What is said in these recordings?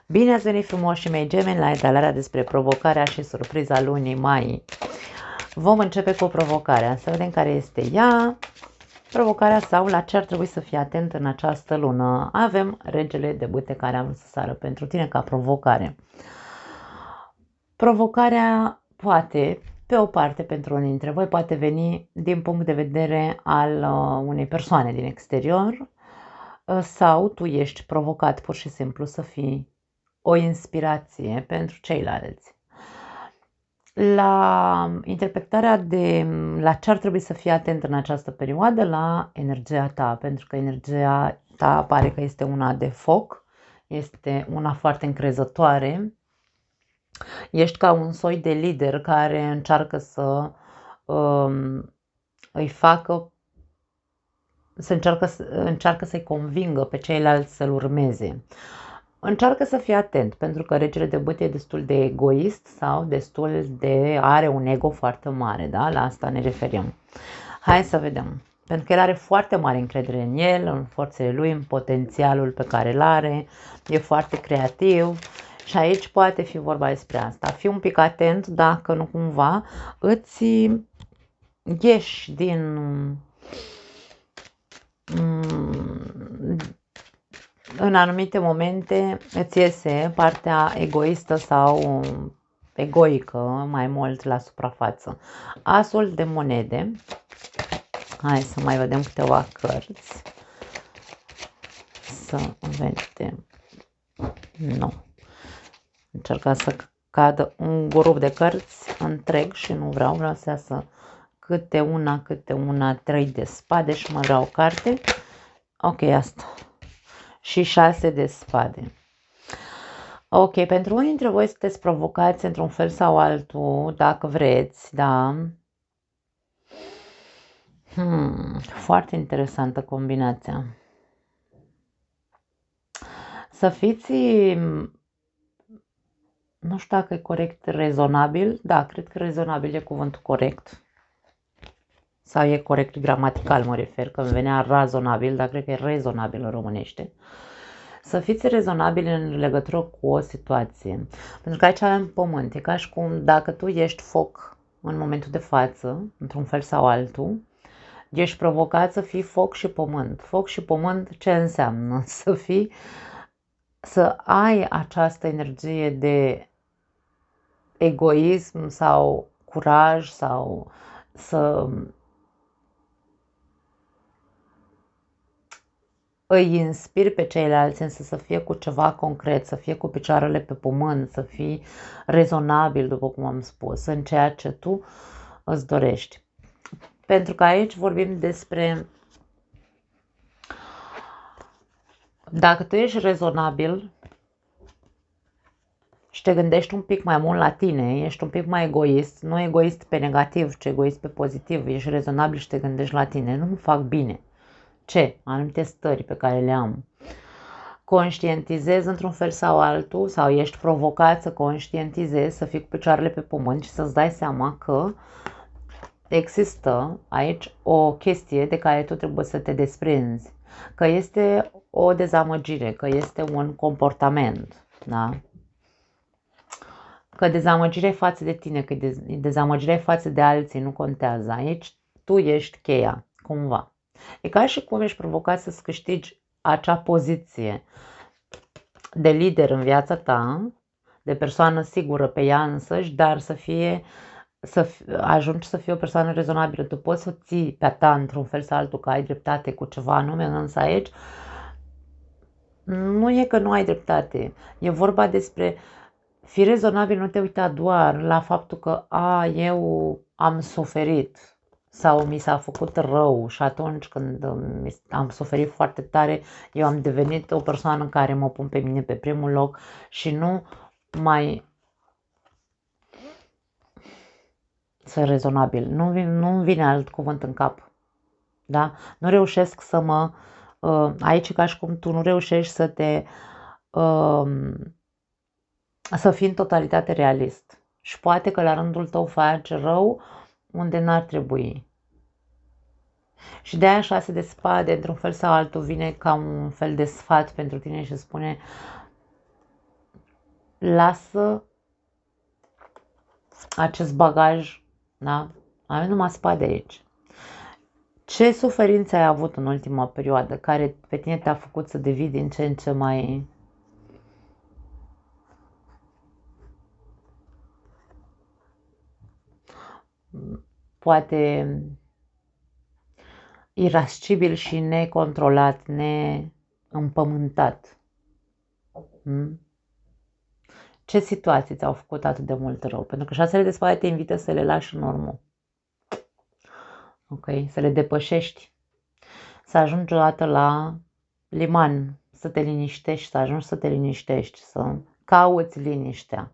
Bine ați venit frumoși mei gemeni la etalarea despre provocarea și surpriza lunii mai. Vom începe cu provocarea, să vedem care este ea, provocarea sau la ce ar trebui să fii atent în această lună. Avem regele de bâte care am să sară pentru tine ca provocare. Provocarea poate, pe o parte pentru unii dintre voi, poate veni din punct de vedere al unei persoane din exterior sau tu ești provocat pur și simplu să fii o inspirație pentru ceilalți. La interpretarea de la ce ar trebui să fii atent în această perioadă, la energia ta, pentru că energia ta pare că este una de foc, este una foarte încrezătoare, ești ca un soi de lider care încearcă să îi facă, încearcă să-i convingă pe ceilalți să-l urmeze. Încearcă să fii atent, pentru că regele de bâte e destul de egoist sau are un ego foarte mare, da? La asta ne referim. Hai să vedem. Pentru că el are foarte mare încredere în el, în forțele lui, în potențialul pe care îl are, e foarte creativ și aici poate fi vorba despre asta. Fii un pic atent dacă nu cumva îți ieși în anumite momente îți iese partea egoistă sau egoică mai mult la suprafață. Asul de monede. Hai să mai vedem câteva cărți. Să vedem. Nu. Încerca să cadă un grup de cărți întreg și nu vreau să iasă câte una, 3 de spade și mai vreau o carte. Ok, asta. Și 6 de spade. Ok, pentru unii dintre voi sunteți provocați într-un fel sau altul, dacă vreți, da? Foarte interesantă combinația. Să fiți, nu știu dacă e corect, rezonabil. Da, cred că rezonabil e cuvântul corect. Sau e corect gramatical, mă refer, că îmi venea razonabil, dar cred că e rezonabil în românește. Să fiți rezonabili în legătură cu o situație. Pentru că aici avem pământ. E ca și cum dacă tu ești foc în momentul de față, într-un fel sau altul, ești provocat să fii foc și pământ. Foc și pământ ce înseamnă? Să ai această energie de egoism sau curaj sau să îi inspiri pe ceilalți, însă să fie cu ceva concret, să fie cu picioarele pe pământ, să fii rezonabil, după cum am spus, în ceea ce tu îți dorești. Pentru că aici vorbim despre dacă tu ești rezonabil și te gândești un pic mai mult la tine, ești un pic mai egoist, nu egoist pe negativ, ci egoist pe pozitiv, ești rezonabil și te gândești la tine, nu-mi fac bine. Ce? Anumite stări pe care le am. Conștientizezi într-un fel sau altul, sau ești provocat să conștientizezi, să fii cu picioarele pe pământ și să-ți dai seama că există aici o chestie de care tu trebuie să te desprinzi, că este o dezamăgire, că este un comportament, da? Că dezamăgirea față de tine, că dezamăgirea față de alții nu contează. Aici tu ești cheia, cumva. E ca și cum ești provocat să-ți câștigi acea poziție de lider în viața ta, de persoană sigură pe ea însăși, dar ajungi să fii o persoană rezonabilă. Tu poți să ții pe-a ta într-un fel sau altul că ai dreptate cu ceva anume, însă aici nu e că nu ai dreptate. E vorba despre fi rezonabil, nu te uita doar la faptul că eu am suferit sau mi s-a făcut rău și atunci când am suferit foarte tare, eu am devenit o persoană care mă pun pe mine pe primul loc și nu mai sunt rezonabil. Nu vine alt cuvânt în cap. Da? Nu reușesc să aici ca și cum tu nu reușești să fii în totalitate realist. Și poate că la rândul tău faci rău unde n-ar trebui. Și de aia 6 de spade, într-un fel sau altul, vine ca un fel de sfat pentru tine și spune lasă acest bagaj, da? Avem numai spade aici. Ce suferințe ai avut în ultima perioadă care pe tine te-a făcut să devii din ce în ce mai... poate irascibil și necontrolat, neîmpământat? Ce situații ți-au făcut atât de mult rău? Pentru că 6 de spade te invită să le lași în urmă. Ok? Să le depășești. Să ajungi odată la liman, să te liniștești, să ajungi să te liniștești, să cauți liniștea.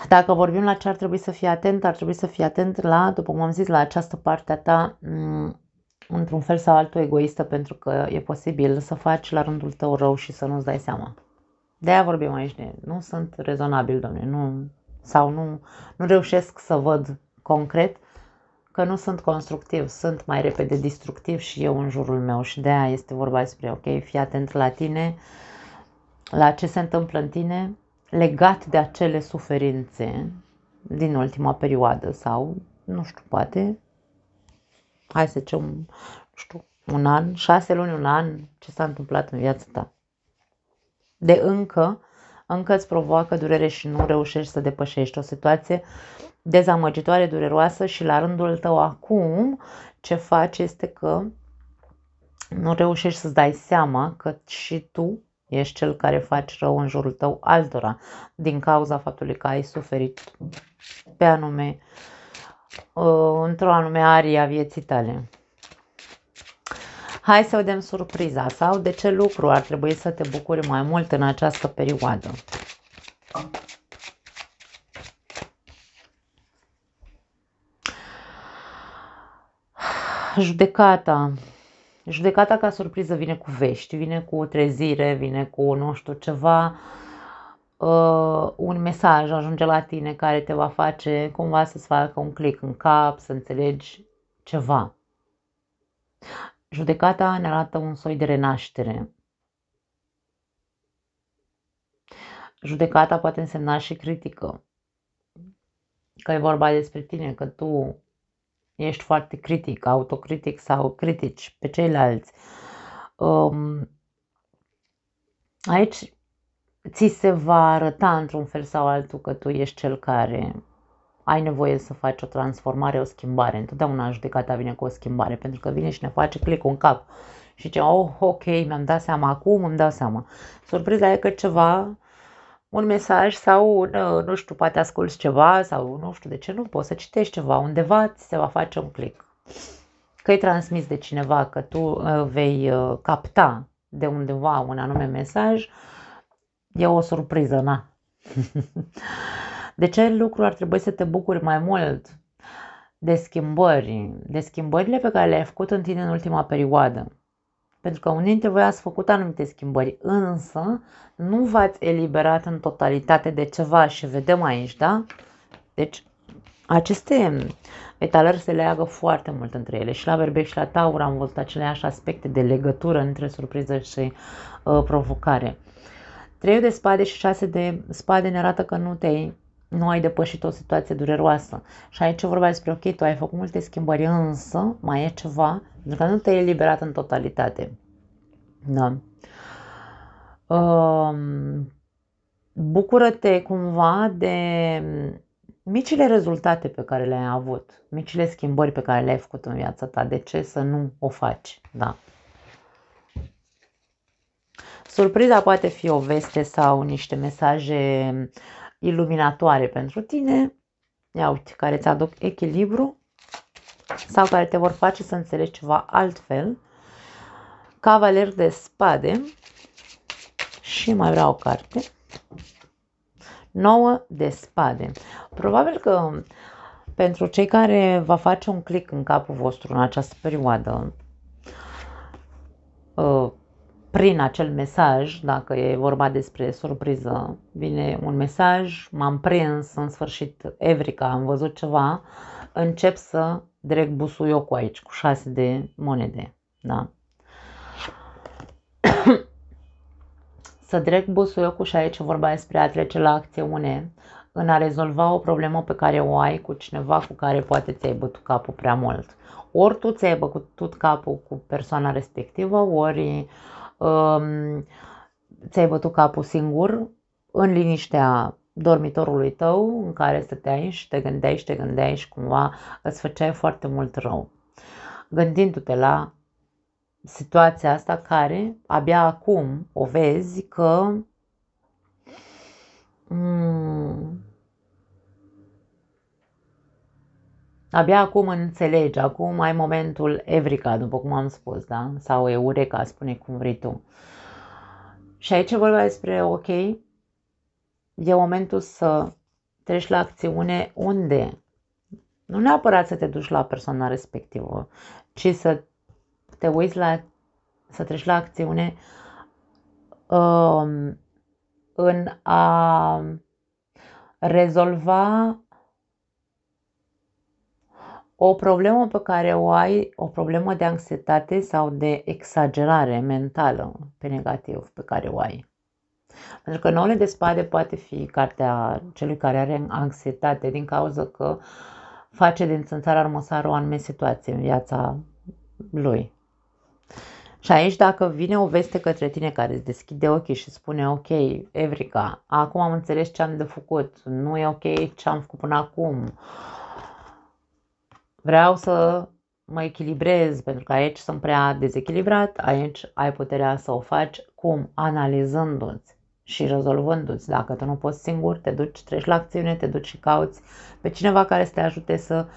Dacă vorbim la ce ar trebui să fii atent, ar trebui să fii atent la, după cum am zis, la această parte a ta, într-un fel sau altul egoistă, pentru că e posibil să faci la rândul tău rău și să nu-ți dai seama. De-aia vorbim aici de nu sunt rezonabil, domne, nu reușesc să văd concret că nu sunt constructiv, sunt mai repede destructiv și eu în jurul meu și de-aia este vorba despre, ok, fii atent la tine, la ce se întâmplă în tine, legat de acele suferințe din ultima perioadă sau, nu știu, poate, hai să zicem, nu știu, un an, 6 luni, un an, ce s-a întâmplat în viața ta. De încă îți provoacă durere și nu reușești să depășești o situație dezamăgitoare, dureroasă și la rândul tău acum ce faci este că nu reușești să-ți dai seama că și tu ești cel care faci rău în jurul tău altora din cauza faptului că ai suferit pe anume, într-o anume arie a vieții tale. Hai să vedem surpriza sau de ce lucru ar trebui să te bucuri mai mult în această perioadă. Judecata. Judecata ca surpriză vine cu vești, vine cu trezire, vine cu, nu știu, ceva, un mesaj ajunge la tine care te va face cumva să-ți facă un click în cap, să înțelegi ceva. Judecata ne arată un soi de renaștere. Judecata poate însemna și critică. Că e vorba despre tine, că tu ești foarte critic, autocritic sau critici pe ceilalți. Aici ți se va arăta într-un fel sau altul că tu ești cel care ai nevoie să faci o transformare, o schimbare. Întotdeauna judecata vine cu o schimbare, pentru că vine și ne face click în cap. Și zice, oh, ok, mi-am dat seama acum, îmi dau seama. Surpriza e că ceva, un mesaj sau, nu știu, poate asculți ceva sau nu știu de ce nu poți să citești ceva, undeva ți se va face un click. Că îi transmis de cineva, că tu vei capta de undeva un anume mesaj, e o surpriză, na. De ce lucru ar trebui să te bucuri mai mult de schimbări, de schimbările pe care le-ai făcut în tine în ultima perioadă? Pentru că unii dintre voi ați făcut anumite schimbări, însă nu v-ați eliberat în totalitate de ceva și vedem aici, da? Deci aceste etalări se leagă foarte mult între ele și la Berbec și la Taur am văzut aceleași aspecte de legătură între surpriză și provocare. 3 de spade și 6 de spade ne arată că nu ai depășit o situație dureroasă. Și aici vorba despre, ok, tu ai făcut multe schimbări, însă mai e ceva, pentru că nu te-ai eliberat în totalitate. Da. Bucură-te cumva de micile rezultate pe care le-ai avut, micile schimbări pe care le-ai făcut în viața ta. De ce să nu o faci? Da. Surpriza poate fi o veste sau niște mesaje iluminatoare pentru tine, ia uite, care îți aduc echilibru sau care te vor face să înțelegi ceva altfel. Cavaler de spade și mai vreau o carte. 9 de spade. Probabil că pentru cei care va face un click în capul vostru în această perioadă, prin acel mesaj, dacă e vorba despre surpriză, vine un mesaj, m-am prins, în sfârșit, Evrica, am văzut ceva, încep să direct busuiocul aici, cu 6 de monede, da? să trec busuiocul și aici vorba despre a trece la acțiune în a rezolva o problemă pe care o ai cu cineva cu care poate ți-ai bătut capul prea mult. Ori tu ți-ai bătut capul cu persoana respectivă, ori ți-ai bătut capul singur în liniștea dormitorului tău în care stăteai și te gândeai și cumva îți făceai foarte mult rău. Gândindu-te la situația asta care abia acum o vezi că abia acum înțelegi, acum ai momentul Evrika, după cum am spus, da? Sau Eureka, spune cum vrei tu. Și aici vorba despre, ok, e momentul să treci la acțiune unde nu neapărat să te duci la persoana respectivă, ci să te uiți să treci la acțiune în a rezolva o problemă pe care o ai, o problemă de anxietate sau de exagerare mentală pe negativ pe care o ai. Pentru că Noul de spade poate fi cartea celui care are anxietate din cauza că face din țânțar armăsar o anume situație în viața lui. Și aici dacă vine o veste către tine care îți deschide ochii și spune ok, Evrika, acum am înțeles ce am de făcut, nu e ok ce am făcut până acum, vreau să mă echilibrez pentru că aici sunt prea dezechilibrat, aici ai puterea să o faci cum? Analizându-ți și rezolvându-ți. Dacă tu nu poți singur, te duci, treci la acțiune, te duci și cauți pe cineva care să te ajute să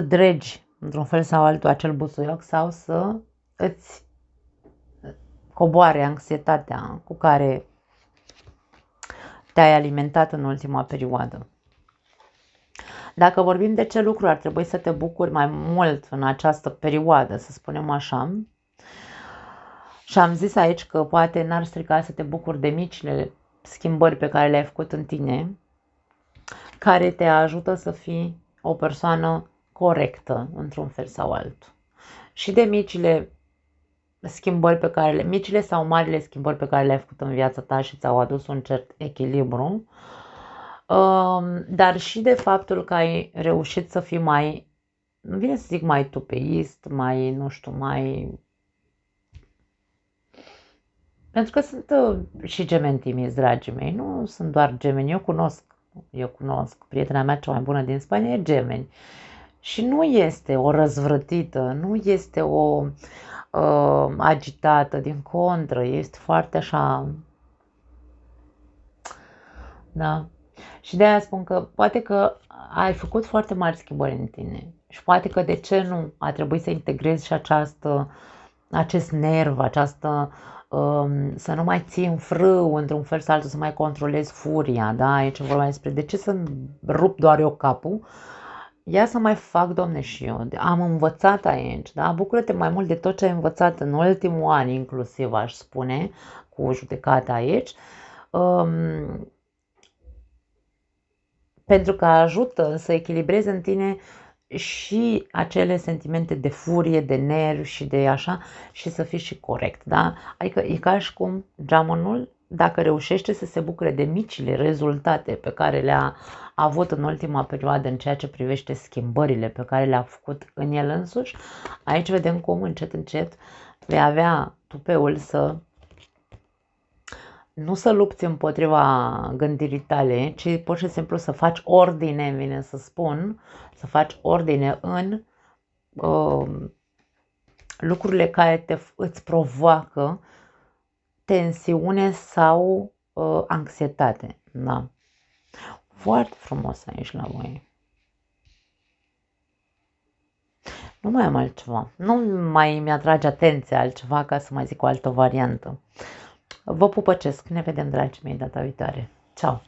dregi într-un fel sau altul acel busuioc sau să îți coboare anxietatea cu care te-ai alimentat în ultima perioadă. Dacă vorbim de ce lucruri ar trebui să te bucuri mai mult în această perioadă, să spunem așa, și am zis aici că poate n-ar strica să te bucuri de micile schimbări pe care le-ai făcut în tine, care te ajută să fii o persoană corectă într-un fel sau altul. Și de micile schimbări pe care micile sau marile schimbări pe care le-ai făcut în viața ta și ți-au adus un cert echilibru, dar și de faptul că ai reușit să fii mai, nu vine să zic mai tupeist, mai, nu știu, mai... Pentru că sunt și gemeni timizi, dragii mei, nu sunt doar gemeni, eu cunosc, prietena mea cea mai bună din Spania e gemeni. Și nu este o răzvrătită, nu este o agitată, din contră, este foarte așa, da. Și de aia spun că poate că ai făcut foarte mari schimbări în tine și poate că de ce nu a trebuit să integrezi și acest nerv, să nu mai ții în frâu într-un fel sau altul, să mai controlezi furia, da? Aici vorba despre de ce să rup doar eu capul, ia să mai fac, Doamne, și eu. Am învățat aici, da? Bucură-te mai mult de tot ce ai învățat în ultimul an, inclusiv, aș spune, cu judecata aici, pentru că ajută să echilibrezi în tine și acele sentimente de furie, de nervi și de așa, și să fii și corect, da? Adică e ca și cum geamănul, dacă reușește să se bucure de micile rezultate pe care le-a avut în ultima perioadă în ceea ce privește schimbările pe care le-a făcut în el însuși, aici vedem cum încet, încet vei avea tupeul nu să lupți împotriva gândirii tale, ci pur și simplu să faci ordine, vine să spun, să faci ordine în lucrurile care îți provoacă tensiune sau anxietate. Da. Foarte frumos aici la voi. Nu mai am altceva. Nu mai mi-atrage atenția altceva ca să mai zic o altă variantă. Vă pupăcesc. Ne vedem, dragii mei, data viitoare. Ciao!